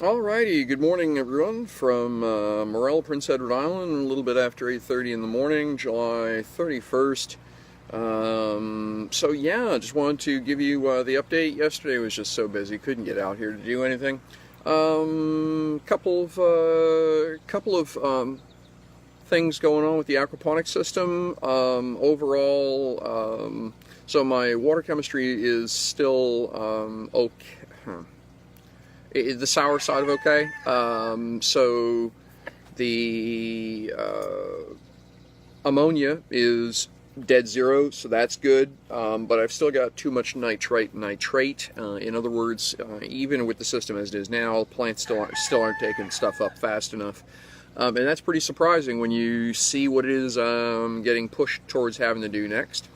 Alrighty, good morning everyone from Morel, Prince Edward Island, a little bit after 8:30 in the morning, July 31st. So yeah, I just wanted to give you the update. Yesterday was just so busy, couldn't get out here to do anything. Couple of things going on with the aquaponics system. Overall, so my water chemistry is still okay. The sour side of okay. So the ammonia is dead zero, so that's good. But I've still got too much nitrate. In other words, even with the system as it is now, plants still aren't taking stuff up fast enough. And that's pretty surprising when you see what it is getting pushed towards having to do next.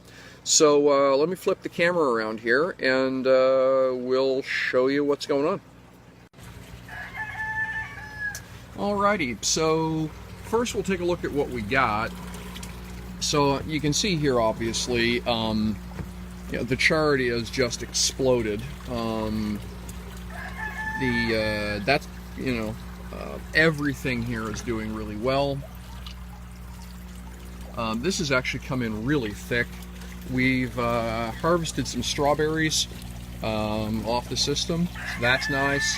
So let me flip the camera around here and we'll show you what's going on. Alrighty, so first we'll take a look at what we got. So you can see here, obviously, the chart has just exploded. Everything here is doing really well. This has actually come in really thick. We've harvested some strawberries off the system, so that's nice.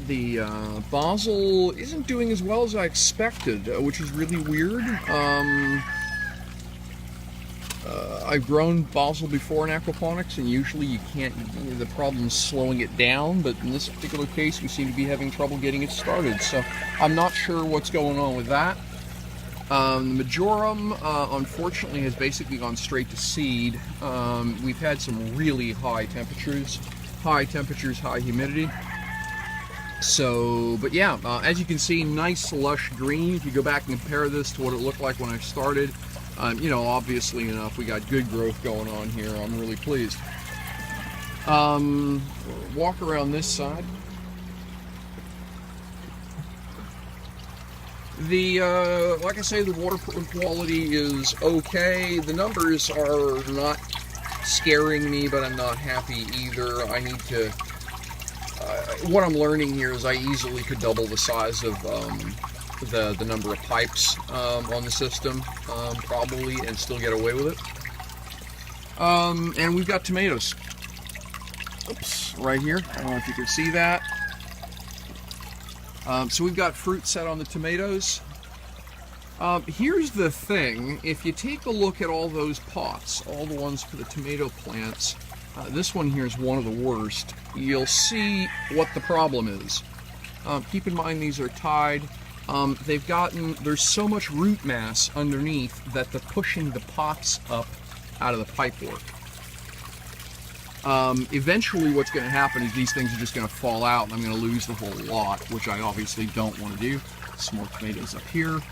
The basil isn't doing as well as I expected, which is really weird. I've grown basil before in aquaponics, and usually you can't, the problem's slowing it down, but in this particular case we seem to be having trouble getting it started, so I'm not sure what's going on with that. The majorum, unfortunately, has basically gone straight to seed. We've had some really high temperatures, high humidity. So, but yeah, as you can see, nice lush green. If you go back and compare this to what it looked like when I started, obviously enough, we got good growth going on here. I'm really pleased. Walk around this side. Like I say, the water quality is okay. The numbers are not scaring me, but I'm not happy either. I need to, what I'm learning here is I easily could double the size of the number of pipes on the system, probably, and still get away with it. And we've got tomatoes. Oops, right here. I don't know if you can see that. So we've got fruit set on the tomatoes. Here's the thing, if you take a look at all those pots, all the ones for the tomato plants, this one here is one of the worst. You'll see what the problem is. Keep in mind these are tied. There's so much root mass underneath that they're pushing the pots up out of the pipework. Eventually what's going to happen is these things are just going to fall out and I'm going to lose the whole lot, which I obviously don't want to do. Some more tomatoes up here.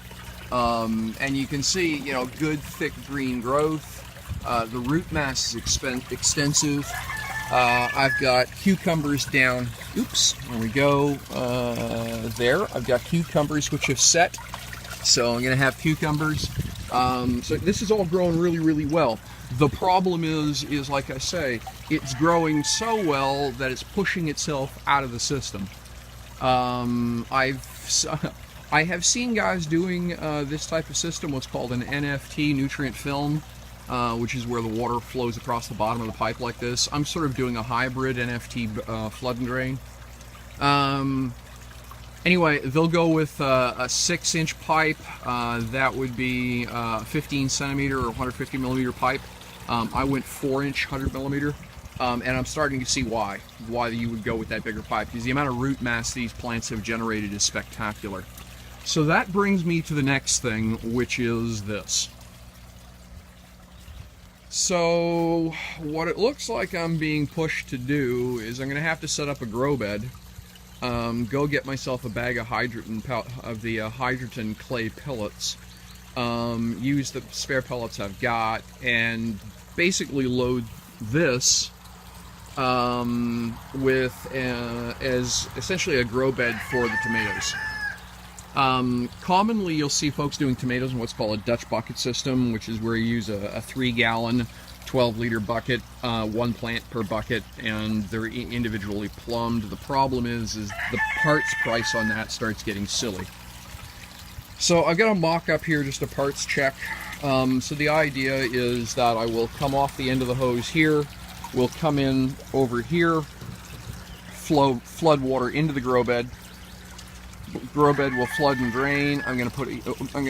And you can see, good thick green growth. The root mass is extensive. I've got cucumbers down. Oops, there we go. There, I've got cucumbers which have set. So I'm going to have cucumbers. So this is all growing really, really well. The problem is like I say, it's growing so well that it's pushing itself out of the system. I have seen guys doing this type of system, what's called an NFT, nutrient film, which is where the water flows across the bottom of the pipe like this. I'm sort of doing a hybrid NFT flood and drain. Anyway, they'll go with a 6-inch pipe. That would be 15 centimeter or 150 millimeter pipe. I went 4-inch, 100 millimeter. And I'm starting to see why you would go with that bigger pipe, because the amount of root mass these plants have generated is spectacular. So that brings me to the next thing, which is this. So what it looks like I'm being pushed to do is I'm going to have to set up a grow bed, go get myself a bag of hydrogen clay pellets, use the spare pellets I've got, and basically load this as essentially a grow bed for the tomatoes. Commonly you'll see folks doing tomatoes in what's called a Dutch bucket system, which is where you use a 3-gallon 12-liter bucket, one plant per bucket, and they're individually plumbed. The problem is the parts price on that starts getting silly. So I've got a mock-up here, just a parts check. So the idea is that I will come off the end of the hose here, we'll come in over here, flood water into the grow bed. Grow bed will flood and drain. I'm going to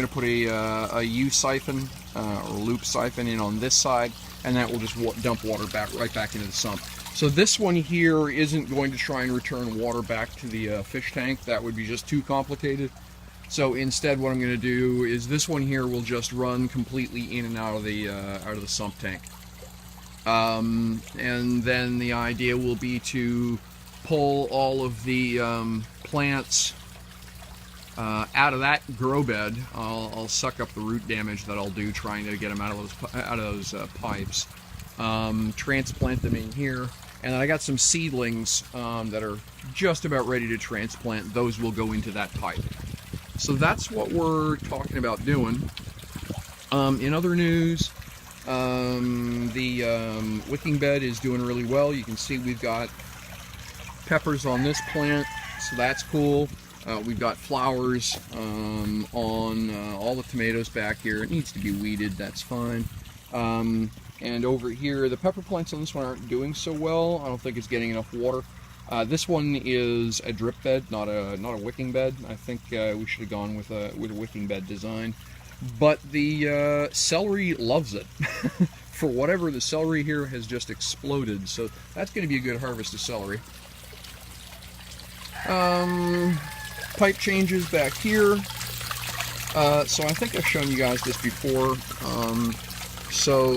put a U siphon or loop siphon in on this side, and that will just dump water right back into the sump. So this one here isn't going to try and return water back to the fish tank. That would be just too complicated. So instead, what I'm going to do is this one here will just run completely in and out of the sump tank. And then the idea will be to pull all of the plants out of that grow bed. I'll suck up the root damage that I'll do trying to get them out of those pipes. Transplant them in here, and then I got some seedlings that are just about ready to transplant. Those will go into that pipe. So that's what we're talking about doing. In other news, the wicking bed is doing really well. You can see we've got peppers on this plant, so that's cool. We've got flowers on all the tomatoes back here. It needs to be weeded, that's fine. And over here, the pepper plants on this one aren't doing so well. I don't think it's getting enough water. This one is a drip bed, not a wicking bed. I think we should have gone with a wicking bed design. But the celery loves it. For whatever, the celery here has just exploded. So that's going to be a good harvest of celery. Pipe changes back here. So I think I've shown you guys this before. So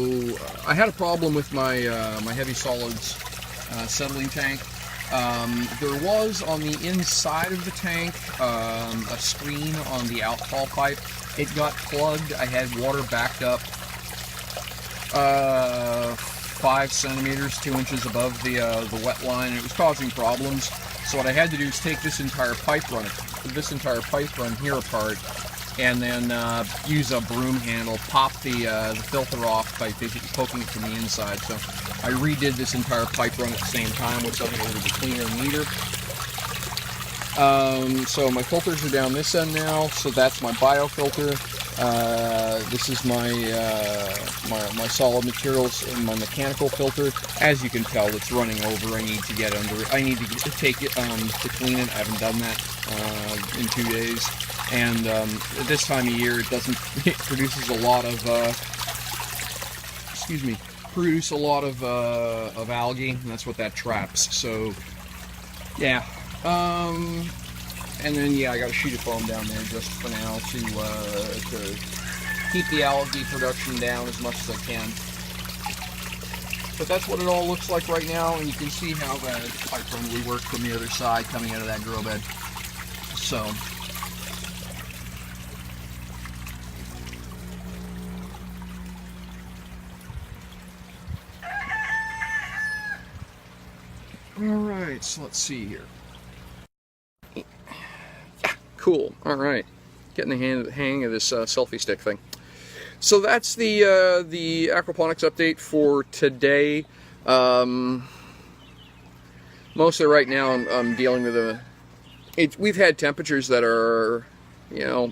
I had a problem with my my heavy solids settling tank. There was on the inside of the tank a screen on the outfall pipe. It got plugged. I had water backed up 5 centimeters, 2 inches above the wet line, and it was causing problems. So what I had to do is take this entire pipe run here apart, and then use a broom handle, pop the filter off by basically poking it from the inside. So I redid this entire pipe run at the same time, which doesn't really be cleaner and neater. So my filters are down this end now, so that's my biofilter. This is my my solid materials and my mechanical filter. As you can tell, it's running over. I need to get under it. I need to take it to clean it. I haven't done that in 2 days. And this time of year, it produces a lot of algae, and that's what that traps. So yeah. And then yeah, I got a sheet of foam down there just for now to keep the algae production down as much as I can. But that's what it all looks like right now, and you can see how the pipe run we work from the other side coming out of that grow bed. So alright, so let's see here. Cool. All right, getting the hang of this selfie stick thing. So that's the aquaponics update for today. Mostly right now I'm dealing with we've had temperatures that are, you know,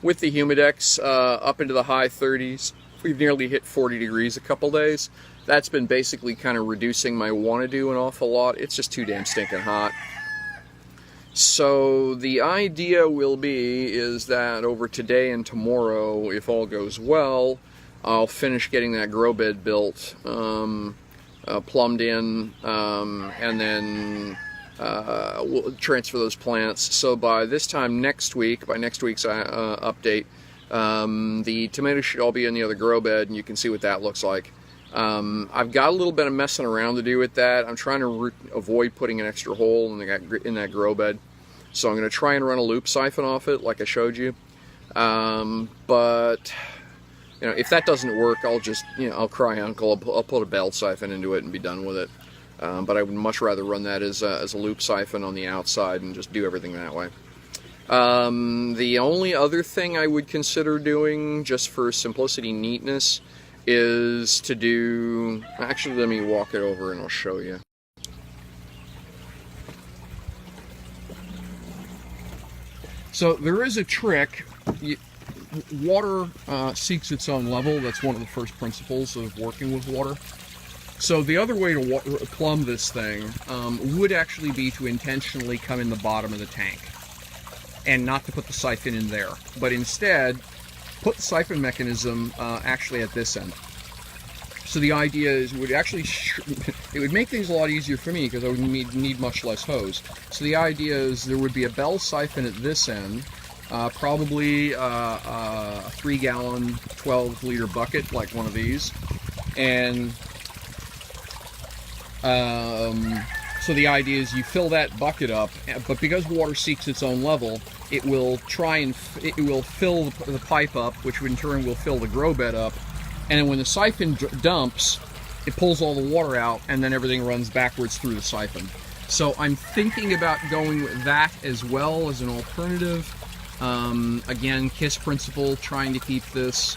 with the humidex up into the high 30s. We've nearly hit 40 degrees a couple days. That's been basically kind of reducing my want to do an awful lot. It's just too damn stinking hot. So the idea will be is that over today and tomorrow, if all goes well, I'll finish getting that grow bed built, plumbed in, and then we'll transfer those plants. So by this time next week, by next week's update, the tomatoes should all be in the other grow bed, and you can see what that looks like. I've got a little bit of messing around to do with that. I'm trying to avoid putting an extra hole in that grow bed. So I'm going to try and run a loop siphon off it like I showed you. But you know, if that doesn't work, I'll just, you know, I'll cry uncle. I'll put a belt siphon into it and be done with it. But I would much rather run that as a loop siphon on the outside and just do everything that way. The only other thing I would consider doing, just for simplicity, neatness, is to do, actually let me walk it over and I'll show you. So there is a trick. Water seeks its own level. That's one of the first principles of working with water. So the other way to plumb this thing would actually be to intentionally come in the bottom of the tank and not to put the siphon in there, but instead put the siphon mechanism actually at this end. So the idea is it would actually it would make things a lot easier for me because I would need much less hose. So the idea is there would be a bell siphon at this end, probably a 3-gallon, 12-liter bucket like one of these, and so the idea is you fill that bucket up, but because water seeks its own level, it will fill the pipe up, which in turn will fill the grow bed up. And then when the siphon dumps, it pulls all the water out, and then everything runs backwards through the siphon. So I'm thinking about going with that as well as an alternative. Again, KISS principle, trying to keep this.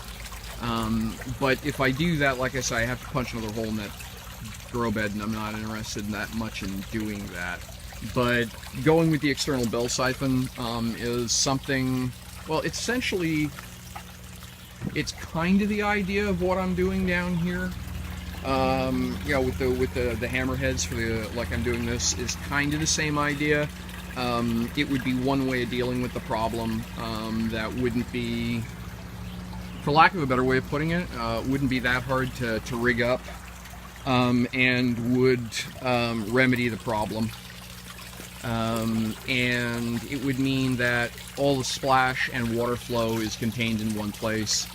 But if I do that, like I say, I have to punch another hole in that grow bed, and I'm not interested in that much in doing that. But going with the external bell siphon is something, well, essentially, it's kind of the idea of what I'm doing down here. You know, with the hammerheads for the, like I'm doing this, is kind of the same idea. It would be one way of dealing with the problem that wouldn't be, for lack of a better way of putting it, wouldn't be that hard to rig up, and would remedy the problem. And it would mean that all the splash and water flow is contained in one place.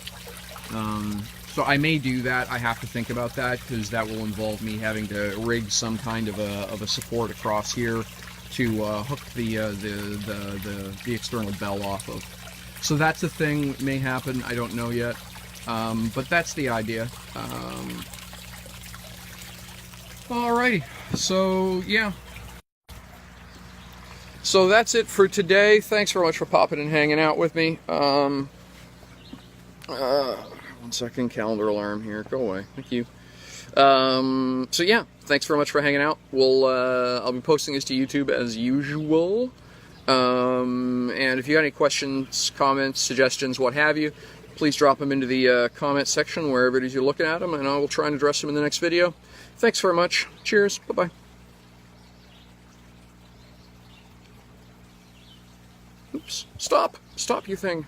So I may do that. I have to think about that because that will involve me having to rig some kind of a support across here to hook the external bell off of. So that's a thing, may happen. I don't know yet, but that's the idea. Alrighty, so yeah. So that's it for today. Thanks very much for popping and hanging out with me. 1 second, calendar alarm here. Go away. Thank you. So yeah, thanks very much for hanging out. I'll be posting this to YouTube as usual. And if you got any questions, comments, suggestions, what have you, please drop them into the comment section wherever it is you're looking at them, and I will try and address them in the next video. Thanks very much. Cheers. Bye-bye. Oops. Stop. Stop, you thing.